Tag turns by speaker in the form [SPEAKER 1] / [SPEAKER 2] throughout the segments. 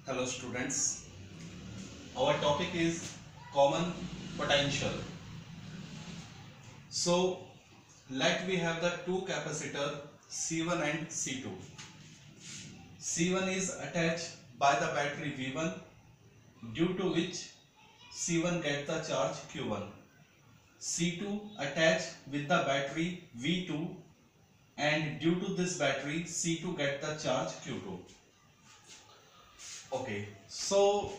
[SPEAKER 1] Hello students, our topic is common potential. So let we have the two capacitor C1 and C2. C1 is attached by the battery V1 due to which C1 get the charge Q1. C2 attached with the battery V2 and due to this battery C2 get the charge Q2. Okay, so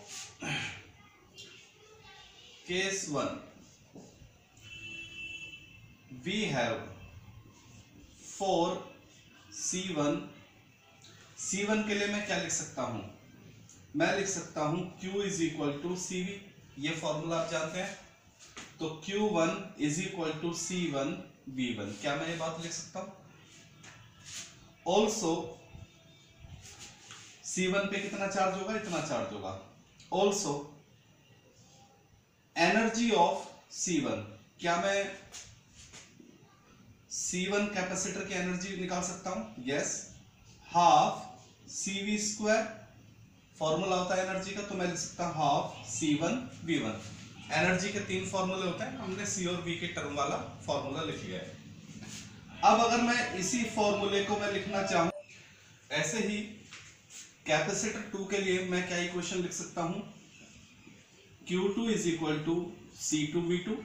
[SPEAKER 1] case 1 we have 4 C1. C1 के लिए मैं क्या लिख सकता हूं? मैं लिख सकता हूं Q is equal to CV. ये फॉर्मूला आप जानते हैं. तो Q1 is equal to C1 V1. क्या मैं ये बात लिख सकता हूं? ऑल्सो C1 पे कितना चार्ज होगा? इतना चार्ज होगा. Also energy of C1. क्या मैं C1 कैपेसिटर की एनर्जी निकाल सकता हूं? Yes. Half CV square formula होता है एनर्जी का, तो मैं लिख सकता हूं हाफ C1 V1. एनर्जी के 3 फॉर्मूले होते हैं, हमने C और V के टर्म वाला फॉर्मूला लिख लिया है. अब अगर मैं इसी फॉर्मूले को मैं लिखना चाहूं ऐसे ही कैपेसिटर 2 के लिए मैं क्या इक्वेशन लिख सकता हूं? Q2 is equal to C2V2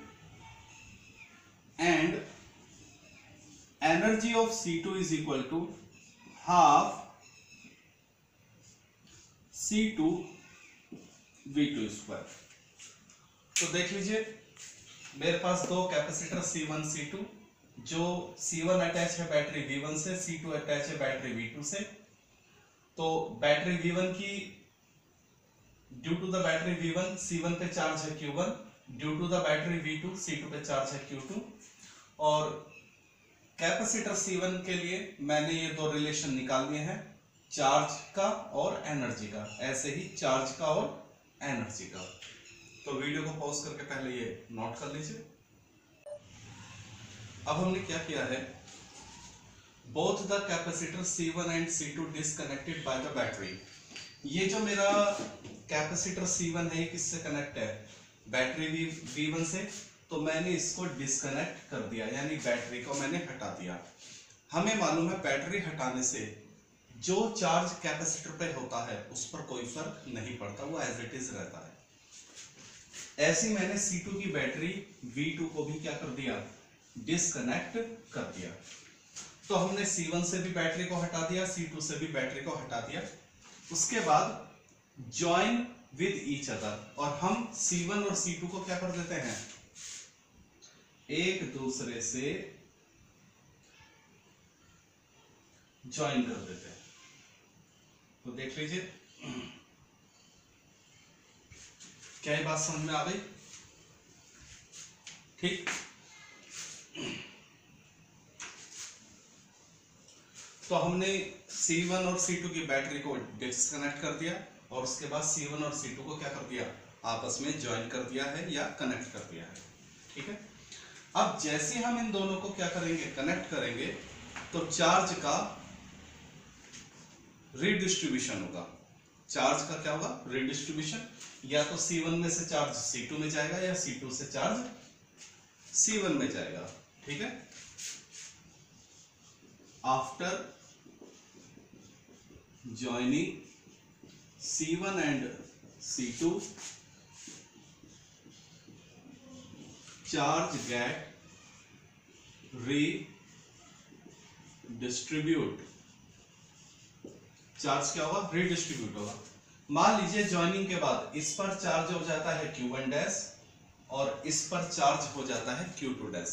[SPEAKER 1] and energy of C2 is equal to half C2 V2 square. तो देख लीजिए मेरे पास दो कैपेसिटर C1 C2, जो C1 अटैच है बैटरी V1 से, C2 अटैच है बैटरी V2 से. तो बैटरी V1 की due to the battery V1 C1 पे चार्ज है Q1, due to the battery V2 C2 पे चार्ज है Q2. और कैपेसिटर C1 के लिए मैंने ये दो रिलेशन निकाल लिए हैं, चार्ज का और एनर्जी का. ऐसे ही चार्ज का और एनर्जी का. तो वीडियो को पॉज करके पहले ये नोट कर लीजिए. अब हमने क्या किया है, both the capacitor C1 and C2 disconnected by the battery. ये जो मेरा कैपेसिटर C1 है ये किससे कनेक्ट है? बैटरी V1 से. तो मैंने इसको डिस्कनेक्ट कर दिया, यानी बैटरी को मैंने हटा दिया. हमें मालूम है बैटरी हटाने से जो चार्ज कैपेसिटर पे होता है उस पर कोई फर्क नहीं पड़ता, वो एज इट इज रहता है. ऐसी मैंने C2 की बैटरी V2 को भी क्या कर दिया? डिस्कनेक्ट कर दिया. तो हमने C1 से भी बैटरी को हटा दिया, C2 से भी बैटरी को हटा दिया. उसके बाद ज्वाइन विद ईच अदर, और हम C1 और C2 को क्या कर देते हैं? एक दूसरे से ज्वाइन कर देते हैं. तो देख लीजिए क्या ये बात समझ में आ गई? ठीक. तो हमने C1 और C2 की बैटरी को डिस्कनेक्ट कर दिया और उसके बाद C1 और C2 को क्या कर दिया? आपस में ज्वाइन कर दिया है या कनेक्ट कर दिया है. ठीक है. अब जैसे हम इन दोनों को क्या करेंगे? कनेक्ट करेंगे, तो चार्ज का रिडिस्ट्रीब्यूशन होगा. चार्ज का क्या होगा? रिडिस्ट्रीब्यूशन. या तो C1 में से चार्ज C2 में जाएगा या C2 से चार्ज C1 में जाएगा. ठीक है. After joining C1 and C2, charge get redistribute. Charge क्या होगा? रिडिस्ट्रीब्यूट होगा. मान लीजिए ज्वाइनिंग के बाद इस पर चार्ज हो जाता है Q1 डैश और इस पर चार्ज हो जाता है Q2 डैश.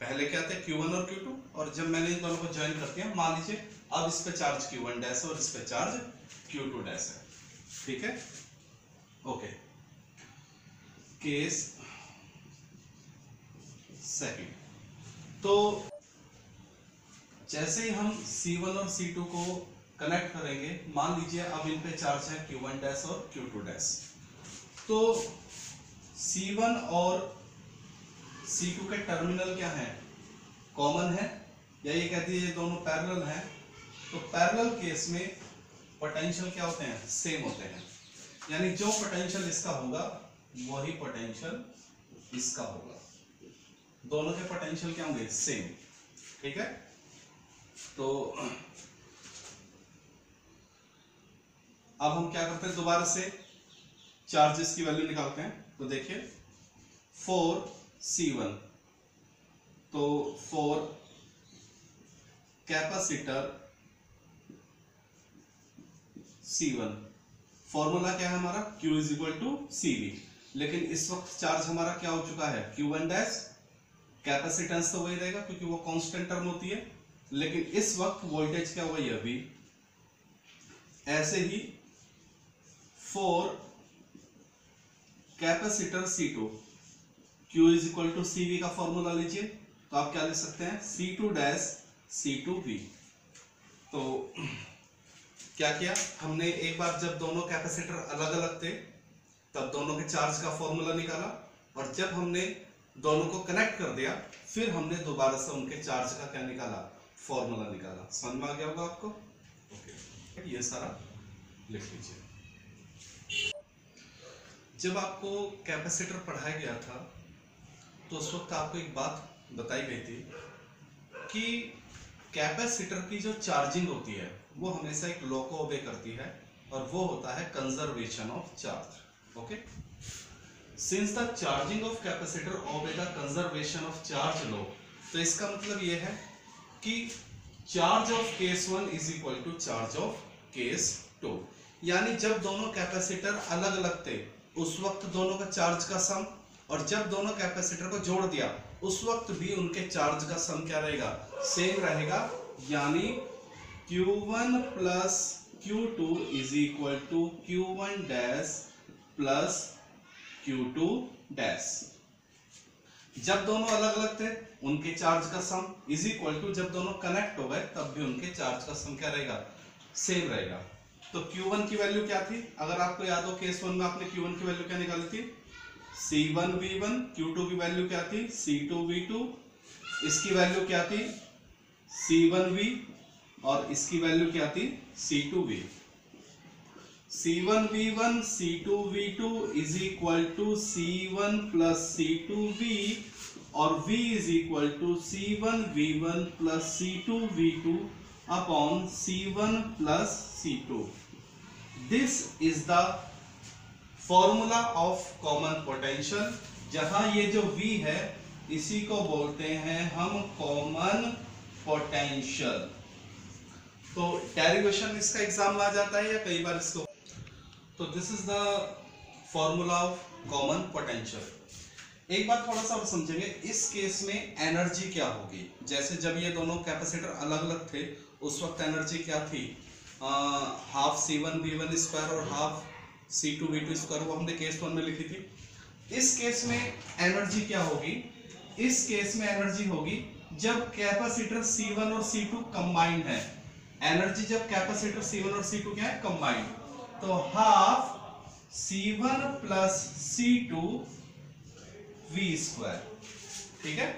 [SPEAKER 1] पहले क्या थे? Q1 और Q2, और जब मैंने इन दोनों को ज्वाइन कर दिया, मान लीजिए अब इस पे चार्ज Q1 डैश और इस पे चार्ज Q2 डैश है. ठीक है. ओके. Case second. तो जैसे ही हम C1 और C2 को कनेक्ट करेंगे, मान लीजिए अब इन पे चार्ज है Q1 डैश और Q2 डैश. तो C1 और C2 के टर्मिनल क्या है? कॉमन है, या ये कहती है ये दोनों पैरेलल हैं. तो पैरेलल केस में पोटेंशियल क्या होते हैं, सेम होते हैं। यानी जो पोटेंशियल इसका होगा वही पोटेंशियल इसका होगा, दोनों के पोटेंशियल क्या होंगे, सेम। ठीक है, तो अब हम क्या करते हैं, दोबारा से चार्जेस की वैल्यू निकालते हैं। तो देखिए 4C1, तो 4 कैपेसिटर C1, फॉर्मूला क्या है हमारा, Q is equal to CV। लेकिन इस वक्त चार्ज हमारा क्या हो चुका है, Q1 डैश, कैपेसिटेंस तो वही रहेगा क्योंकि वो कांस्टेंट टर्म होती है, लेकिन इस वक्त वोल्टेज क्या होगा, यह V। ऐसे ही 4 capacitor C2, Q is equal to CV का फॉर्मूला लीजिए, तो आप क्या लिख सकते हैं, C2 डैश C2V। तो क्या किया हमने, एक बार जब दोनों कैपेसिटर अलग अलग थे तब दोनों के चार्ज का फॉर्मूला निकाला, और जब हमने दोनों को कनेक्ट कर दिया फिर हमने दोबारा से उनके चार्ज का क्या निकाला, फॉर्मूला निकाला। समझ में आ गया होगा आपको? ओके, ये सारा लिख लीजिए। जब आपको कैपेसिटर पढ़ाया गया था तो उस वक्त आपको एक बात बताई गई थी कि कैपेसिटर की जो चार्जिंग होती है वो हमेशा एक लॉ को ओबे करती है, और वो होता है conservation of charge. Okay, since the charging of capacitor obey the conservation of charge law, तो इसका मतलब ये है कि charge of case 1 is equal to charge of case 2। यानी जब दोनों कैपेसिटर अलग अलग थे उस वक्त दोनों का चार्ज का सम, और जब दोनों कैपेसिटर को जोड़ दिया उस वक्त भी उनके चार्ज का सम क्या रहेगा, सेम रहेगा। यानी Q1 plus Q2 is equal to Q1 dash plus Q2 dash. जब दोनों अलग अलग थे उनके चार्ज का सम इज इक्वल टू, जब दोनों कनेक्ट हो गए तब भी उनके चार्ज का सम क्या रहेगा, सेम रहेगा। तो Q1 की वैल्यू क्या थी, अगर आपको याद हो केस 1 में आपने Q1 की वैल्यू क्या निकाली थी, C1V1, Q2 की वैल्यू क्या थी, C2V2, इसकी वैल्यू क्या थी, C1V, और इसकी वैल्यू क्या थी, C2V। C1V1 C2V2 is equal to C1 plus C2V, और V is equal to C1V1 plus C2V2 upon C1 plus C2। This is the formula of common potential. जहां ये जो V है इसी को बोलते हैं हम कॉमन पोटेंशियल। तो डेरिवेशन इसका एग्जाम में आ जाता है या कई बार इसको, तो this is the formula of common potential. एक बात थोड़ा सा और समझेंगे, इस केस में एनर्जी क्या होगी। जैसे जब ये दोनों कैपेसिटर अलग अलग थे उस वक्त एनर्जी क्या थी, हाफ C1V1 स्क्वायर और हाफ C2V2 स्क्वायर, वो हमने केस 1 में लिखी थी। इस केस में एनर्जी क्या होगी, इस केस में एनर्जी होगी जब कैपेसिटर C1 और C2 कंबाइंड है। एनर्जी जब कैपेसिटर C1 और C2 क्या है, कंबाइंड, तो half C1 plus C2 V square. ठीक है,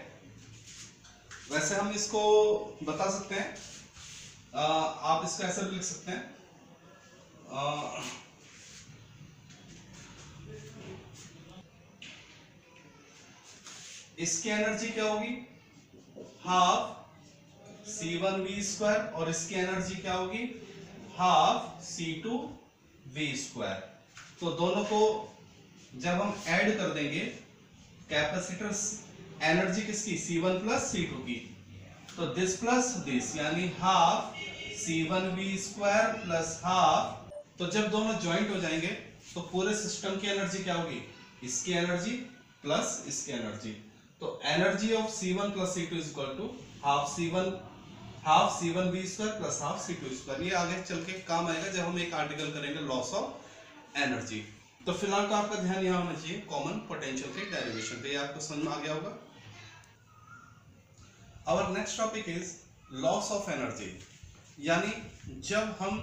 [SPEAKER 1] वैसे हम इसको बता सकते हैं, आप इसको ऐसा भी लिख सकते हैं, इसकी एनर्जी क्या होगी, हाफ C1V स्क्वायर, और इसकी एनर्जी क्या होगी, हाफ C2V स्क्वायर। तो दोनों को जब हम ऐड कर देंगे, कैपेसिटर एनर्जी किसकी, C1 प्लस C2 की, तो दिस प्लस दिस, यानी half C1V square plus half. तो जब दोनों ज्वाइंट हो जाएंगे तो पूरे सिस्टम की एनर्जी क्या होगी, इसकी एनर्जी प्लस इसकी एनर्जी। तो energy of C1 plus C2 is equal to half C1V square plus half C2 square. ये आगे चल के काम आएगा जब हम एक आर्टिकल करेंगे लॉस ऑफ एनर्जी। तो फिलहाल तो आपका ध्यान यहाँ होना चाहिए कॉमन पोटेंशियल के डेरिवेशन पे, ये आपको समझ में आ गया होगा। Our next topic is loss of energy. यानी जब हम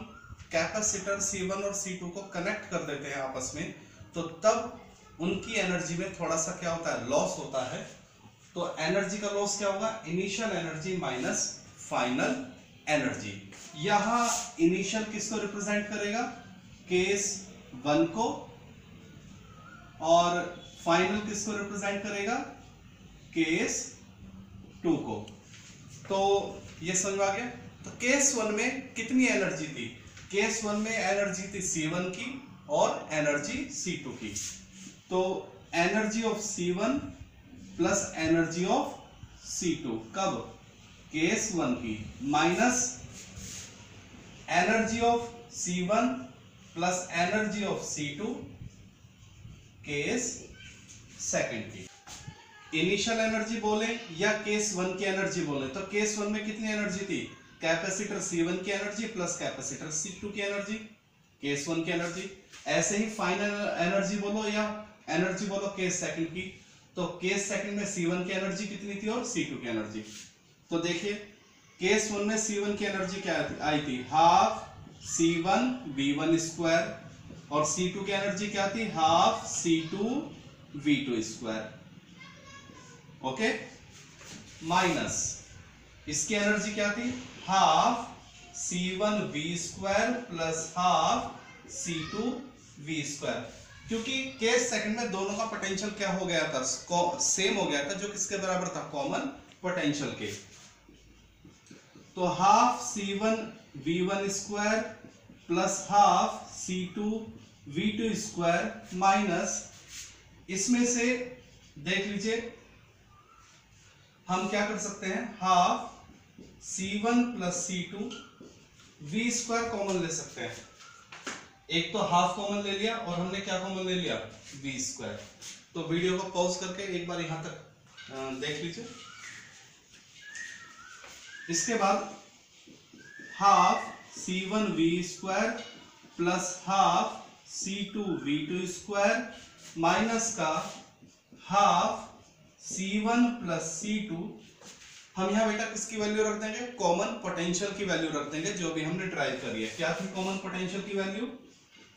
[SPEAKER 1] कैपेसिटर C1 और C2 को कनेक्ट कर देते हैं आपस में, तो तब उनकी एनर्जी में थोड़ा सा क्या होता है, लॉस होता है। तो एनर्जी का लॉस क्या होगा, initial energy minus final energy. यहां इनिशियल किसको रिप्रेजेंट करेगा, केस 1 को, और फाइनल किसको रिप्रेजेंट करेगा, केस 2 को। तो ये समझ आ गया। तो केस 1 में कितनी एनर्जी थी, केस 1 में एनर्जी थी C1 की और एनर्जी C2 की। तो energy of C1 plus energy of C2 कब, केस 1 की, minus energy of C1 plus energy of C2 case 2 की। इनिशियल एनर्जी बोले या केस 1 की एनर्जी बोले, तो केस 1 में कितनी एनर्जी थी, कैपेसिटर C1 की एनर्जी प्लस कैपेसिटर C2 की एनर्जी, केस 1 की एनर्जी। ऐसे ही फाइनल एनर्जी बोलो या एनर्जी बोलो केस 2 की, तो केस 2 में C1 की एनर्जी कितनी थी और C2 की एनर्जी। तो देखिए केस 1 में C1 की एनर्जी क्या आई थी, हाफ C1 V1 स्क्वायर, और C2 की एनर्जी क्या थी, half C2 V2 square. Okay, minus इसकी एनर्जी क्या थी, half C1 V square plus half C2 V square. क्योंकि केस 2 में दोनों का पोटेंशियल क्या हो गया था, सेम हो गया था, जो किसके बराबर था, कॉमन पोटेंशियल के। तो half C1 V1 square plus half C2 V2 square minus, इसमें से देख लीजिए हम क्या कर सकते हैं, half C1 plus C2 V square common ले सकते हैं। एक तो हाफ कॉमन ले लिया और हमने क्या कॉमन ले लिया, V स्क्वायर। तो वीडियो को पॉज करके एक बार यहां तक देख लीजिए। इसके बाद half C1 V square plus half C2 V2 square minus का हाफ C1 प्लस C2, हम यहां बेटा किसकी वैल्यू रख देंगे, कॉमन पोटेंशियल की वैल्यू रख देंगे, जो भी हमने ड्राइव करी है। क्या थी कॉमन पोटेंशियल की value,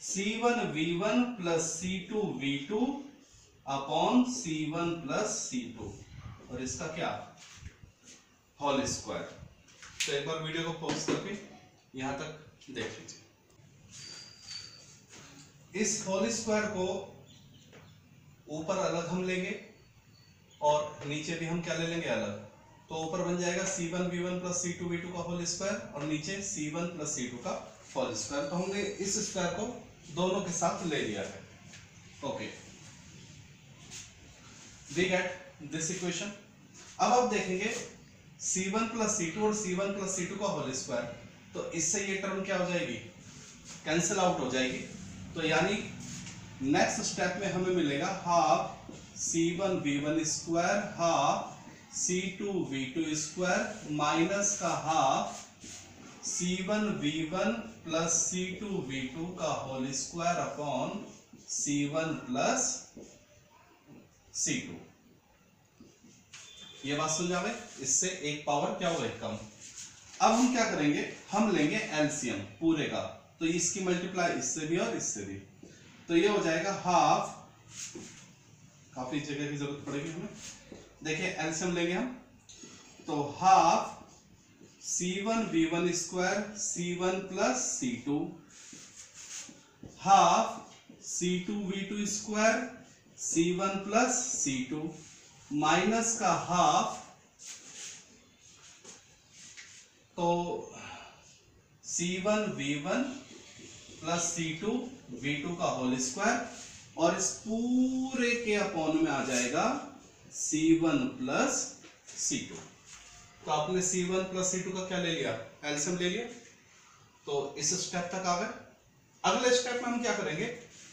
[SPEAKER 1] C1 V1 plus C2 V2 upon C1 plus C2, और इसका क्या, होल स्क्वायर। तो एक बार वीडियो को पॉज करके यहां तक देख लीजिए। इस होल स्क्वायर को ऊपर अलग हम लेंगे और नीचे भी हम क्या ले लेंगे अलग। तो ऊपर बन जाएगा C1 V1 plus C2 V2 का होल स्क्वायर और नीचे C1 प्लस C2 का होल स्क्वायर। तो हमने इस स्क्वायर को दोनों के साथ ले लिया है। Okay, we get this equation. अब आप देखेंगे C1 प्लस C2 और C1 प्लस C2 का होल स्क्वायर, तो इससे ये टर्म क्या हो जाएगी, कैंसिल आउट हो जाएगी। तो यानी नेक्स्ट स्टेप में हमें मिलेगा half C1 V1 square half C2 V2 square minus का half C1 V1 plus C2 V2 का whole square upon C1 plus C2। ये बात समझ आवे, इससे एक पावर क्या होगा, कम। अब हम क्या करेंगे, हम लेंगे एलसीएम पूरे का, तो इसकी मल्टीप्लाई इससे भी और इससे भी, तो ये हो जाएगा हाफ, काफी जगह की जरूरत पड़ेगी हमें। देखिए एलसीएम लेंगे हम, तो half C1 V1 square C1 plus C2 half C2 V2 square C1 plus C2 minus का हाफ, तो C1 V1 plus C2 V2 का होल स्क्वायर, और इस पूरे के अपॉन में आ जाएगा C1 प्लस C2। तो आपने C1 प्लस C2 का क्या ले लिया, एलसीएम ले लिया। तो इस स्टेप तक आ गए। अगले स्टेप में हम क्या करेंगे,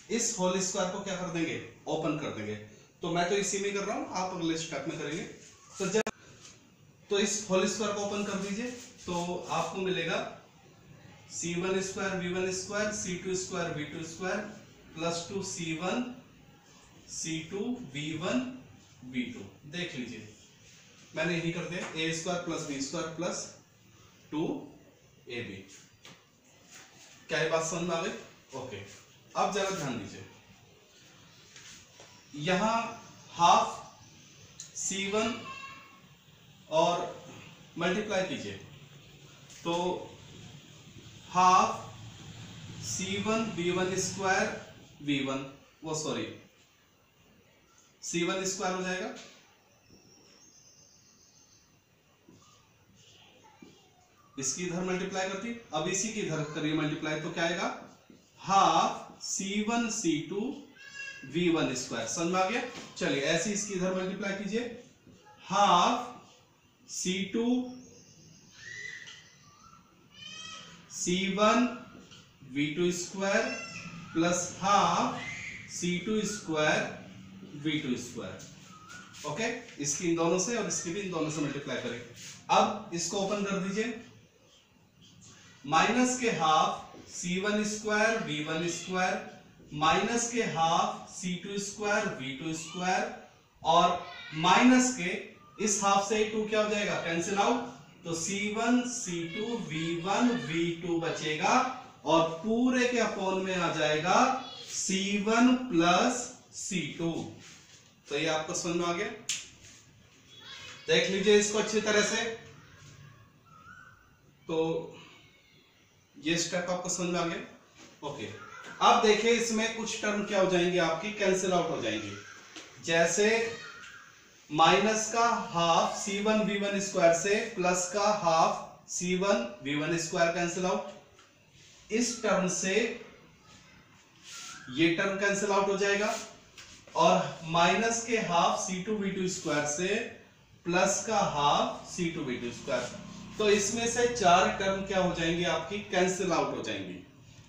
[SPEAKER 1] इस होल स्क्वायर को क्या कर देंगे, ओपन कर देंगे। तो मैं तो इसी में कर रहा हूं, आप अगले स्टेप में करेंगे। तो जब तो इस होल स्क्वायर को ओपन कर दीजिए, तो आपको मिलेगा C1 square V1 square C2 square V2 square plus 2 C1 C2 V1 V2। देख लीजिए मैंने यही कर दिया, A square plus B square plus 2AB। क्या ये बात समझ में आ गई? ओके, अब जरा ध्यान दीजिए, यहां हाफ C1 और मल्टीप्लाई कीजिए, तो half C1 V1 square V1 वो सॉरी C1 स्क्वायर हो जाएगा, इसकी इधर मल्टीप्लाई करती, अब इसी की इधर करिए मल्टीप्लाई, तो क्या आएगा half C1 C2 V1 square. समझ में आ गया? चलिए ऐसे इसकी इधर मल्टीप्लाई कीजिए, half C2 C1 V2 square plus half C2 square V2 square. Okay, इसकी इन दोनों से और इसकी भी इन दोनों से मल्टीप्लाई करें। अब इसको ओपन कर दीजिए, माइनस के half C1 square V1 square minus के half C2 square V2 square और माइनस के इस हाफ से 2 क्या हो जाएगा, कैंसिल आउट, तो C1 C2 V1 V2 बचेगा और पूरे के अपॉन में आ जाएगा C1 प्लस C2। तो ये आपको समझ में आ गया? देख लीजिए इसको अच्छी तरह से, तो ये स्टेप आपको समझ में आ गया। ओके, अब देखिए इसमें कुछ टर्म क्या हो जाएंगे, आपकी कैंसिल आउट हो जाएंगे। जैसे माइनस का हाफ C1 V1 स्क्वायर से प्लस का half C1 V1 square cancel out, इस टर्म से ये टर्म कैंसिल आउट हो जाएगा और माइनस के हाफ C2 V2 स्क्वायर से प्लस का हाफ C2 V2 स्क्वायर, तो इसमें से 4 टर्म क्या हो जाएंगे, आपकी कैंसिल आउट हो जाएंगी।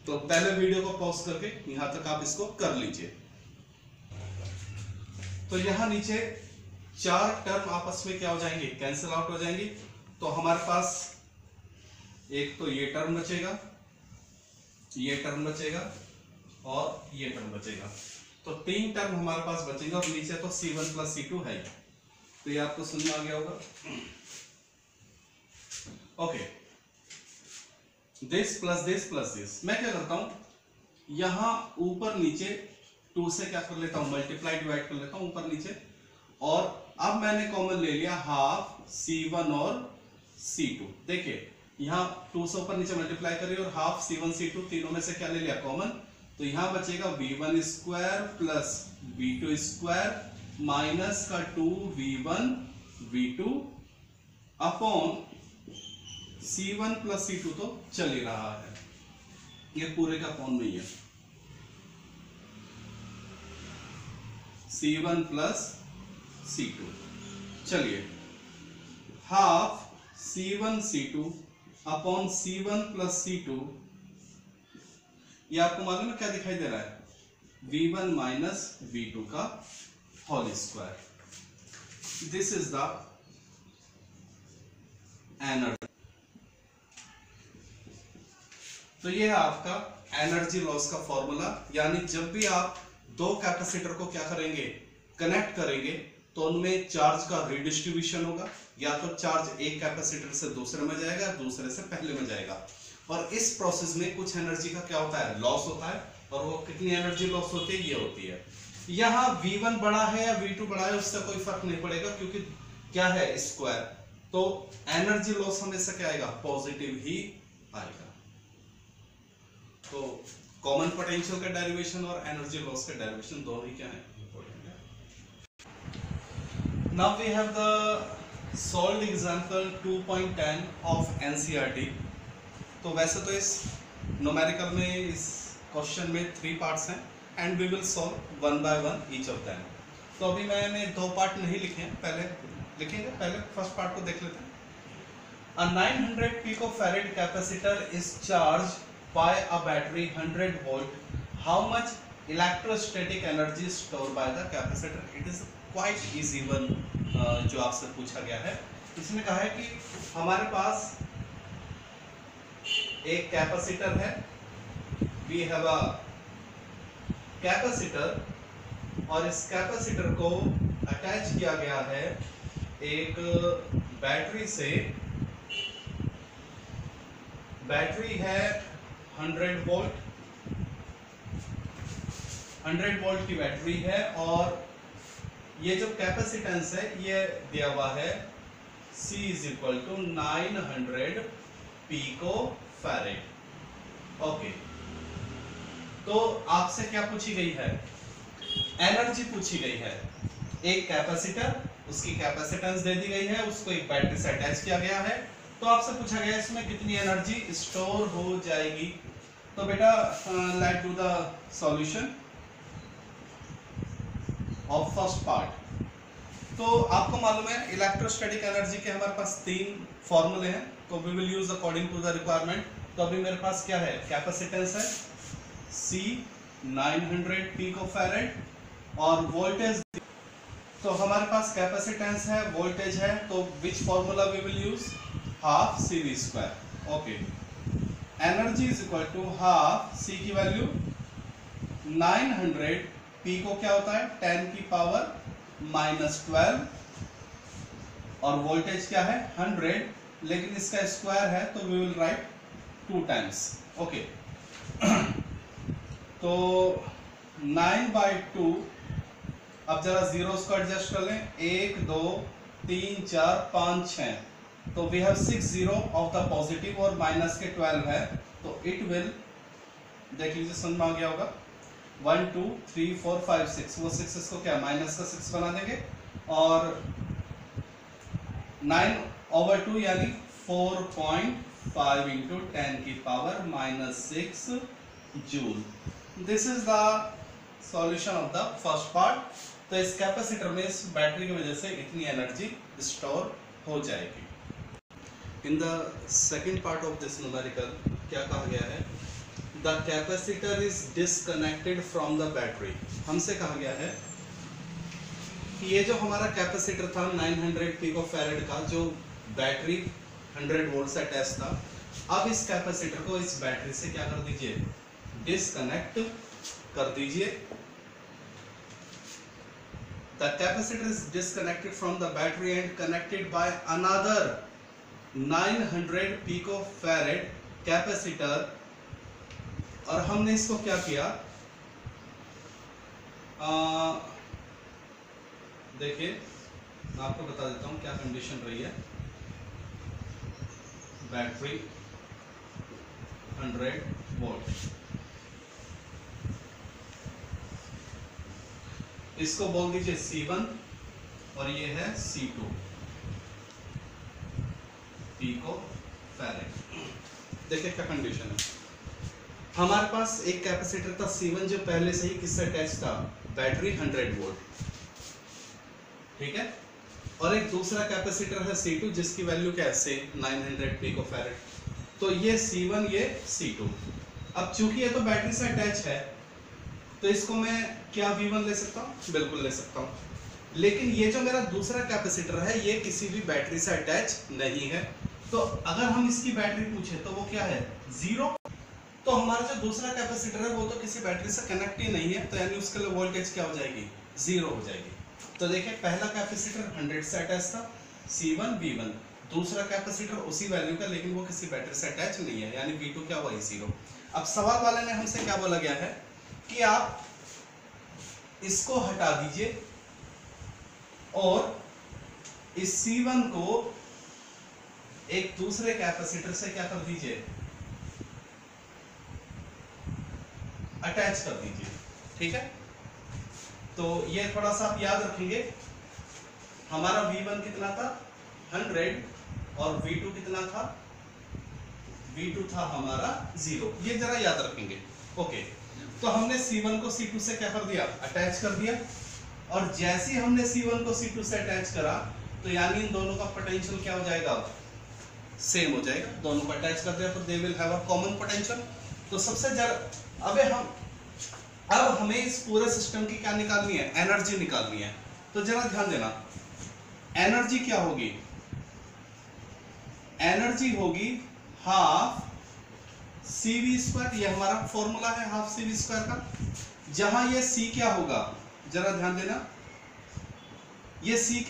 [SPEAKER 1] तो पहले वीडियो को पॉज करके यहां तक आप इसको कर लीजिए। तो यहां नीचे 4 टर्म आपस में क्या हो जाएंगे, कैंसिल आउट हो जाएंगी। तो हमारे पास एक तो ये टर्म बचेगा, ये टर्म बचेगा और ये टर्म बचेगा, तो 3 टर्म हमारे पास बचेंगे और नीचे तो C1 प्लस C2 है। तो ये आपको समझ में आ गया होगा। Okay, this plus this plus this, मैं क्या करता हूं यहां ऊपर नीचे 2 से क्या कर लेता हूं, मल्टीप्लाई डिवाइड कर लेता हूं ऊपर नीचे, और अब मैंने कॉमन ले लिया हाफ C1 और C2। देखिए यहां 2 से ऊपर नीचे मल्टीप्लाई करिए और हाफ C1 C2 तीनों में से क्या ले लिया, कॉमन, तो यहां बचेगा V1 square plus V2 square minus का 2V1 V2 upon C1 plus C2 तो चल ही रहा है, ये पूरे का अपॉन में ही है, C1 प्लस C2। चलिए half C1 C2 upon C1 plus C2, ये आपको मालूम है क्या दिखाई दे रहा है, V1 माइनस V2 का whole square. This is the energy. तो ये है आपका एनर्जी लॉस का फॉर्मूला, यानी जब भी आप 2 कैपेसिटर को क्या करेंगे, कनेक्ट करेंगे, तो उनमें चार्ज का रिडिस्ट्रीब्यूशन होगा, या तो चार्ज एक कैपेसिटर से दूसरे में जाएगा, दूसरे से पहले में जाएगा, और इस प्रोसेस में कुछ एनर्जी का क्या होता है, लॉस होता है। और वो कितनी एनर्जी लॉस होती है, ये होती है, यहाँ V1 बड़ा है या V2 बड़ा है उससे कोई फर्क नहीं पड़ेगा, क्योंकि क्या है, स्क्वायर, तो एनर्जी लॉस हमेशा क्या आएगा, पॉजिटिव ही आएगा। तो कॉमन पोटेंशियल का डेरिवेशन और एनर्जी लॉस का डेरिवेशन दोनों ही क्या है, इंपॉर्टेंट है। Now we have the solved example 2.10 of NCERT. तो वैसे तो इस न्यूमेरिकल में, इस क्वेश्चन में 3 पार्ट्स हैं and we will solve 1 by 1 each of them. तो अभी मैंने 2 पार्ट नहीं लिखे हैं, पहले लिखेंगे, पहले फर्स्ट पार्ट को देख लेते हैं। A 900 picofarad capacitor is charged by a battery 100 volt. How much electrostatic energy stored by the capacitor? It is quite easy one जो आपसे पूछा गया है। इसमें कहा है कि हमारे पास एक कैपेसिटर है, we have a कैपेसिटर, और इस कैपेसिटर को अटैच किया गया है एक बैटरी से। बैटरी है 100 वोल्ट, 100 वोल्ट की बैटरी है, और ये जो कैपेसिटेंस है ये दिया हुआ है C = 900 पिको फैरेड। ओके, तो आपसे क्या पूछी गई है? एनर्जी पूछी गई है। एक कैपेसिटर, उसकी कैपेसिटेंस दे दी गई है, उसको एक बैटरी से अटैच किया गया है, तो आपसे पूछा गया है इसमें कितनी एनर्जी स्टोर हो जाएगी। तो बेटा let's do the solution of first part. तो आपको मालूम है इलेक्ट्रोस्टैटिक एनर्जी के हमारे पास 3 फॉर्मूले हैं, तो we will use according to the requirement. तो अभी मेरे पास क्या है? कैपेसिटेंस है C 900 पिकोफैरेड और वोल्टेज, तो हमारे पास कैपेसिटेंस है, वोल्टेज है, तो which formula we will use? Half CV square. Okay, energy is equal to half C की वैल्यू 900 P को क्या होता है 10 की पावर -12 और वोल्टेज क्या है 100, लेकिन इसका स्क्वायर है तो we will write 2 times. Okay, तो 9/2, अब जरा जीरोस को एडजस्ट कर लें, 1 2 3 4 5 6, तो we have 6 zero of the positive और माइनस के 12 है, तो इट विल, देख लीजिए समझ में आ गया होगा, 1 2 3 4 5 6, वो 6 इसको क्या माइनस का 6 बना देंगे और 9/2 यानी 4.5 इंटू 10 की power -6 joule. This is the solution of the first part. तो इस कैपेसिटर में इस बैटरी की वजह से इतनी एनर्जी स्टोर हो जाएगी। In the second part of this numerical क्या कहा गया है? The capacitor is disconnected from the battery. हमसे कहा गया है कि ये जो हमारा कैपेसिटर था 900 पिकोफैरेड का, जो बैटरी 100 वोल्ट से अटैच था, अब इस कैपेसिटर को इस बैटरी से क्या कर दीजिए? डिसकनेक्ट कर दीजिए। The capacitor is disconnected from the battery and connected by another 900 picofarad capacitor। और हमने इसको क्या किया? देखिए मैं आपको बता देता हूं क्या कंडीशन रही है। बैटरी 100 वोल्ट, इसको बोल दीजिए C1 और ये है C2 पिकोफैरेड। देखिए क्या कंडीशन है, हमारे पास एक कैपेसिटर था C1 जो पहले से ही किससे अटैच था? बैटरी 100 वोल्ट, ठीक है, और एक दूसरा कैपेसिटर है C2 जिसकी वैल्यू क्या है? से 900 पिकोफैरेड। तो ये C1 ये C2। अब चूंकि ये तो बैटरी से अटैच है तो इसको मैं क्या V1 ले सकता हूँ? बिल्कुल ले सकता हूँ, लेकिन ये जो मेरा दूसरा कैपेसिटर है ये किसी भी बैटरी से अटैच नहीं है। तो अगर हम इसकी बैटरी पूछे तो वो क्या है? 0। तो हमारा जो दूसरा कैपेसिटर है वो तो किसी बैटरी से कनेक्ट ही नहीं है, तो यानी उसके लिए वोल्टेज क्या हो जाएगी? 0 हो जाएगी। तो देखिए पहला कैपेसिटर 100 से अटैच था C1 V1, दूसरा कैपेसिटर उसी वैल्यू का लेकिन वो किसी बैटरी से अटैच नहीं है, यानी V2 क्या हुआ? 0। अब सवाल वाले ने हमसे क्या बोला गया है कि आप इसको हटा दीजिए और इस C1 को एक दूसरे कैपेसिटर से क्या कर दीजिए? अटैच कर दीजिए, ठीक है। तो ये थोड़ा सा आप याद रखेंगे, हमारा V1 कितना था? 100 और V2 कितना था? V2 था हमारा 0, ये जरा याद रखेंगे। ओके, तो हमने C1 को C2 से क्या कर दिया? अटैच कर दिया, और जैसे ही हमने C1 को C2 से अटैच करा तो यानी इन दोनों का पोटेंशियल क्या हो जाएगा? सेम हो जाएगा। दोनों को अटैच कर दिया तो they will have a common potential. तो सबसे जरा अब हमें इस पूरे सिस्टम की क्या निकालनी है? एनर्जी निकालनी है। तो जरा ध्यान देना, एनर्जी क्या होगी? एनर्जी होगी हाफ CV², ये हमारा फॉर्मूला है हाफ CV² का, जहां ये C क्या होगा? जरा ध्यान देना, ये C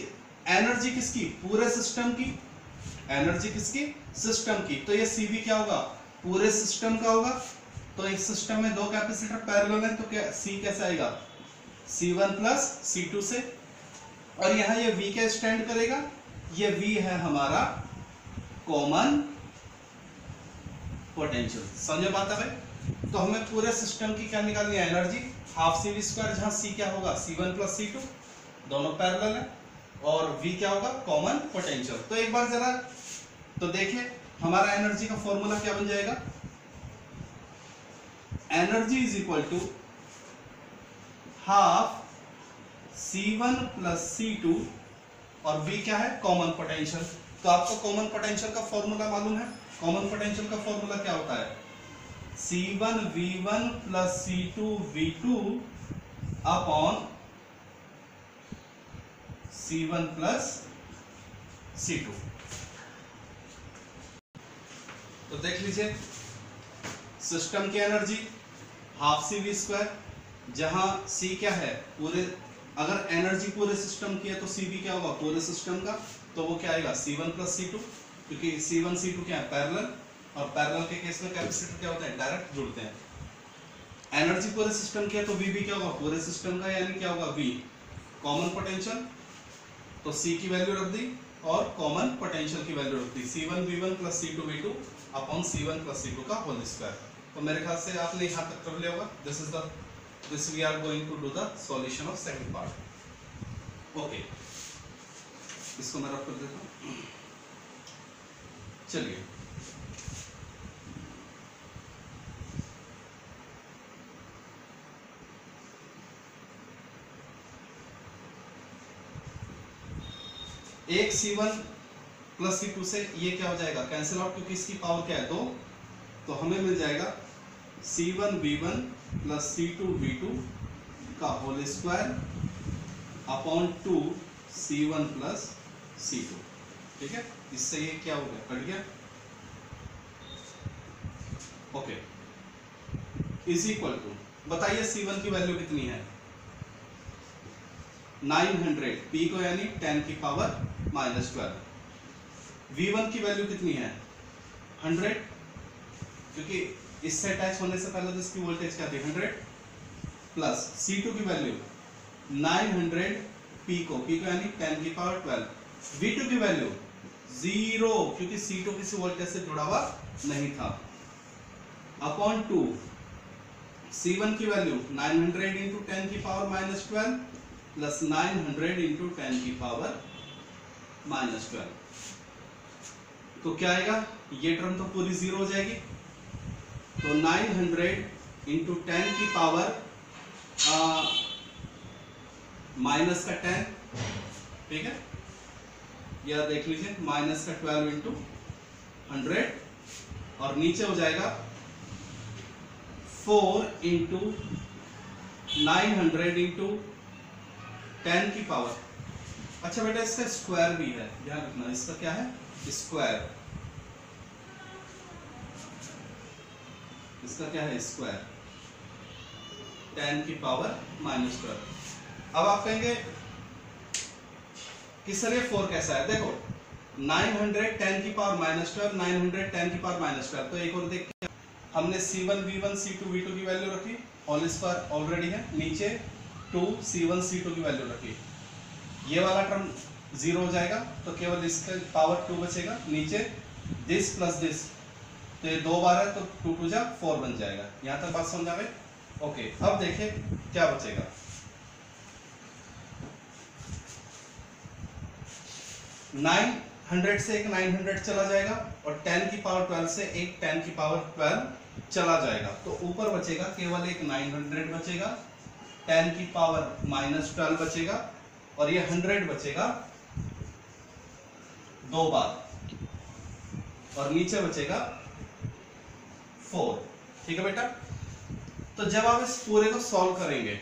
[SPEAKER 1] एनर्जी किसकी? पूरे सिस्टम की। एनर्जी किसकी? सिस्टम की। तो ये CV क्या होगा? पूरे सिस्टम का होगा। तो इस सिस्टम में 2 कैपेसिटर पैरेलल है, तो क्या C कैसे आएगा? C1 प्लस C2 से, और यहां ये V क्या स्टैंड करेगा? ये V है हमारा कॉमन पोटेंशियल। समझे बात है भाई? तो हमें पूरे सिस्टम की क्या निकालनी है, energy, half C V square, जहां सी क्या होगा C1 प्लस C2, दोनों पैरेलल है, और V क्या होगा, कॉमन पोटेंशियल। तो एक बार जरा तो देखिए हमारा एनर्जी का फॉर्मूला क्या बन जाएगा, energy is equal to half C1 plus C2 और V क्या है, कॉमन पोटेंशियल। तो आपको कॉमन पोटेंशियल का फॉर्मूला मालूम है, कॉमन पोटेंशियल का फॉर्मूला क्या होता है, C1 V1 plus C2 V2 upon C1 plus C2। तो देख लीजिए सिस्टम की energy half C V square, जहां C क्या है पूरे, अगर एनर्जी पूरे सिस्टम की है तो CV क्या होगा पूरे सिस्टम का, तो वो क्या आएगा C1 प्लस C2, क्योंकि C1 C2 क्या है पैरेलल, और पैरेलल के केस में कैपेसिटर क्या होता है डायरेक्ट जुड़ते हैं। एनर्जी पूरे सिस्टम की है तो VB क्या होगा पूरे सिस्टम का, यानी क्या होगा V कॉमन पोटेंशियल, तो C की वैल्यू रख दी और कॉमन पोटेंशियल की वैल्यू रख दी C1 V1 plus C2 V2 upon C1 plus C2 का होल स्क्वायर। तो मेरे ख्याल से आपने यहाँ तक कर लिया होगा। This we are going to do the solution of second part. Okay, इसको मैं रख कर देता हूँ। चलिए एक C1 प्लस C2 से ये क्या हो जाएगा कैंसिल आउट, क्योंकि इसकी पावर क्या है 2, तो हमें मिल जाएगा C1 V1 plus C2 V2 का whole square upon 2 C1 plus C2। ठीक है, इससे ये क्या हो गया, कट गया। ओके, इज इक्वल टू, बताइए C1 की वैल्यू कितनी है 900, P को यानी 10 की पावर माइनस 12। V1 की वैल्यू कितनी है 100, क्योंकि इससे अटैच होने से पहले तो इसकी वोल्टेज क्या थी 100, प्लस C2 की वैल्यू 900, P को यानी 10 की पावर 12। V2 की वैल्यू 0, क्योंकि C2 किसी वोल्टेज से जुड़ा हुआ नहीं था, अपॉन 2 C1 की वैल्यू 900 इंटू 10 की पावर माइनस 12 प्लस 900 इंटू 10 की पावर माइनस 12। तो क्या आएगा, ये टर्म तो पूरी 0 हो जाएगी, तो 900 इंटू 10 की पावर माइनस का 10, ठीक है, या देख लीजिए माइनस का 12 इंटू 100, और नीचे हो जाएगा 4 इंटू 900 इंटू 10 की पावर। अच्छा बेटा इसका स्क्वायर भी है, ध्यान रखना, इसका क्या है स्क्वायर, इसका क्या है स्क्वायर 10 की पावर माइनस 12। अब आप कहेंगे कि सर ये 4 कैसा है, देखो 900 10 की पावर माइनस 12, 900 10 की पावर माइनस 12। तो एक और देखिए, हमने C1 V1 C2 V2 की वैल्यू रखी, होल स्क्वायर ऑलरेडी है, नीचे 2 C1 C2 की वैल्यू रखी, ये वाला टर्म 0 हो जाएगा, तो केवल इसका पावर 2 बचेगा, नीचे दिस प्लस दिस, तो ये 2 बार है तो 2 2 जा 4 बन जाएगा। यहां तक बात समझ आ गई? ओके, अब देखिए क्या बचेगा, 900 से एक 900 चला जाएगा, और 10 की पावर 12 से एक 10 की पावर 12 चला जाएगा, तो ऊपर बचेगा केवल एक 900 बचेगा, 10 की पावर माइनस 12 बचेगा, और ये 100 बचेगा 2 बार, और नीचे बचेगा 4। ठीक है बेटा, तो जब आप इस पूरे को सॉल्व करेंगे,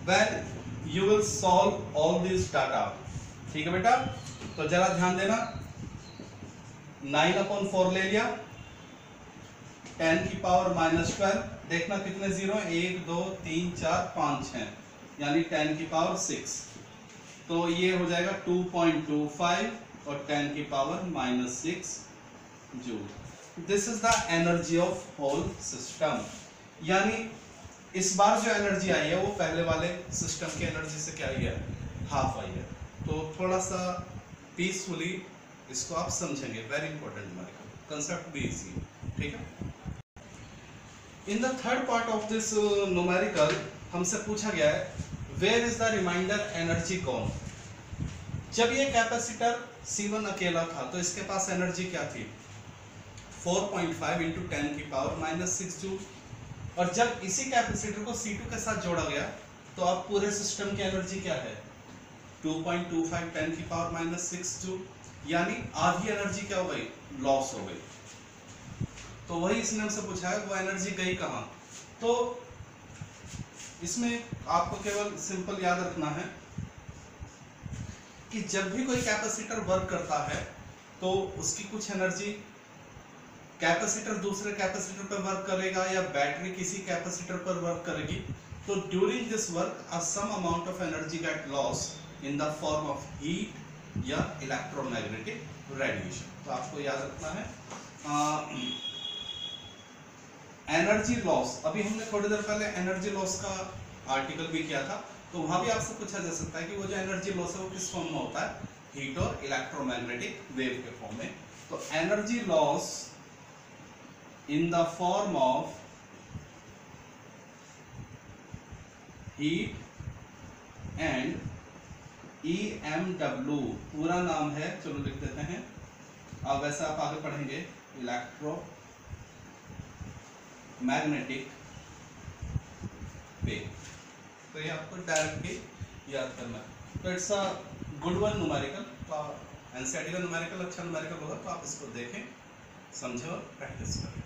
[SPEAKER 1] when you will solve all these data, ठीक है बेटा, तो जरा ध्यान देना, 9/4 ले लिया, 10 की पावर माइनस 12, देखना कितने जीरो, 1 2 3 4 5 हैं, यानी 10 की पावर 6, तो ये हो जाएगा 2.25 और 10 की power minus 6 joule. This is the energy of whole system. यानी इस बार जो एनर्जी आई है वो पहले वाले सिस्टम की एनर्जी से क्या आई है, हाफ आई है। तो थोड़ा सा पीसफुली इसको आप समझेंगे, वेरी इंपॉर्टेंट न्यूमेरिकल कंसेप्ट भी इजी, ठीक है। In the third part of this numerical हमसे पूछा गया है where is the reminder energy gone. जब ये कैपेसिटर C1 अकेला था तो इसके पास एनर्जी क्या थी 4.5 इंटू 10⁻⁻6 जूल, और जब इसी कैपेसिटर को C2 के साथ जोड़ा गया तो अब पूरे सिस्टम की एनर्जी क्या है 2.25 10⁻⁻6 जूल, यानी आधी एनर्जी क्या हो गई लॉस हो गई। तो वही इसने हमसे पूछा है वो एनर्जी गई कहाँ। तो इसमें आपको केवल सिंपल याद रखना है कि जब भी कोई कैपेसिटर वर्क करता है तो उसकी कुछ एनर्जी कैपेसिटर दूसरे कैपेसिटर पर वर्क करेगा या बैटरी किसी कैपेसिटर पर वर्क करेगी, तो during this work some amount of energy get loss in the form of heat या इलेक्ट्रोमैग्नेटिक रेडिएशन। तो आपको याद रखना है एनर्जी लॉस। अभी हमने थोड़ी देर पहले एनर्जी लॉस का आर्टिकल भी किया था, तो वहां भी आपसे पूछा जा सकता है कि वो जो एनर्जी लॉस है वो किस फॉर्म में होता है हीट और इलेक्ट्रोमैग्नेटिक वेव के फॉर्म में। तो energy loss in the form of heat and EMW पूरा नाम है, चलो लिख देते हैं। अब वैसे आप आगे पढ़ेंगे इलेक्ट्रोमैग्नेटिक वेव, तो ये आपको डायरेक्टली याद करना है। तो it's a good one numerical, तो एनसीईआरटी का न्यूमेरिकल अच्छा न्यूमेरिकल होगा, तो आप इसको देखें, समझें और प्रैक्टिस करें।